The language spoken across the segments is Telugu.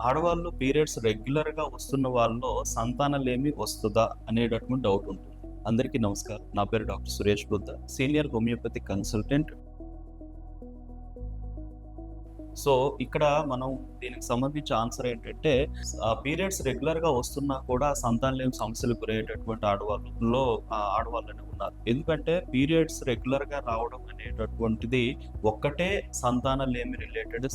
ఆడవాళ్ళు పీరియడ్స్ రెగ్యులర్‌గా వస్తున్న వాళ్ళలో సంతానలేమి వస్తదా అనేటటువంటి డౌట్ ఉంటుంది. అందరికీ నమస్కారం. నా పేరు doctor Suresh Buddha. Senior homeopathy consultant. So, ఇక్కడ మనం దీనికి సంబంధించి ఆన్సర్ ఏంటంటే, పీరియడ్స్ రెగ్యులర్‌గా వస్తున్నా కూడా సంతానలేమి సమస్యలకు గురయ్యేటటువంటి ఆడవాళ్ళనే ఉన్నారు. ఎందుకంటే పీరియడ్స్ రెగ్యులర్‌గా రావడం అనేటటువంటిది ఒక్కటే సంతానలేమి రిలేటెడ్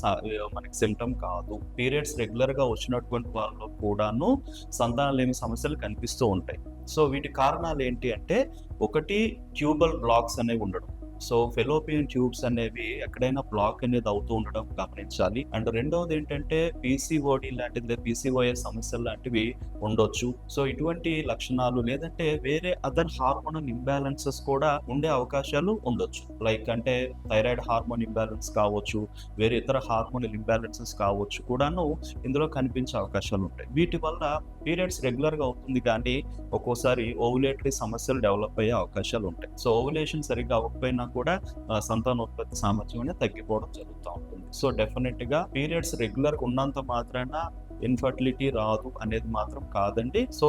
మనకి సింప్టమ్ కాదు. పీరియడ్స్ రెగ్యులర్‌గా వచ్చినటువంటి వాళ్ళలో కూడాను సంతానలేమి సమస్యలు కనిపిస్తూ ఉంటాయి. సో, వీటి కారణాలు ఏంటి అంటే, ఒకటి ట్యూబల్ బ్లాక్స్ అనేవి ఉండడం. సో, ఫెలోపియన్ ట్యూబ్స్ అనేవి ఎక్కడైనా బ్లాక్ అనేది అవుతూ ఉండడం గమనించాలి. అండ్ రెండవది ఏంటంటే పీసీఓడి లాంటిది, పీసీఓఎస్ సమస్యలు లాంటివి ఉండొచ్చు. సో, ఇటువంటి లక్షణాలు లేదంటే వేరే అదర్ హార్మోనల్ ఇంబాలెన్సెస్ కూడా ఉండే అవకాశాలు ఉండొచ్చు. లైక్ అంటే థైరాయిడ్ హార్మోన్ ఇంబాలెన్స్ కావచ్చు, వేరే ఇతర హార్మోనల్ ఇంబాలెన్సెస్ కావచ్చు కూడాను ఇందులో కనిపించే అవకాశాలు ఉంటాయి. వీటి వల్ల పీరియడ్స్ రెగ్యులర్‌గా అవుతుంది కానీ ఒక్కోసారి ఓవులేటరీ సమస్యలు డెవలప్ అయ్యే అవకాశాలు ఉంటాయి. సో, ఓవులేషన్ సరిగ్గా అవ్వకపోయినా కూడా సంతానోత్పత్తి సామర్థ్యం అనేది తగ్గిపోవడం జరుగుతూ ఉంటుంది. సో, డెఫినెట్‌గా పీరియడ్స్ రెగ్యులర్‌గా ఉన్నంత మాత్రాన ఇన్‌ఫర్టిలిటీ రాదు అనేది మాత్రం కాదండి. సో,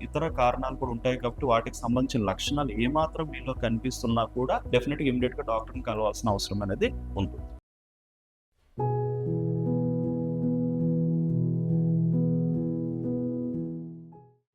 ఇతర కారణాలు కూడా ఉంటాయి కాబట్టి వాటికి సంబంధించిన లక్షణాలు ఏమాత్రం మీలో కనిపిస్తున్నా కూడా డెఫినెట్‌గా ఇమ్మీడియేట్‌గా డాక్టర్‌ని కలవాల్సిన అవసరం అనేది ఉంటుంది.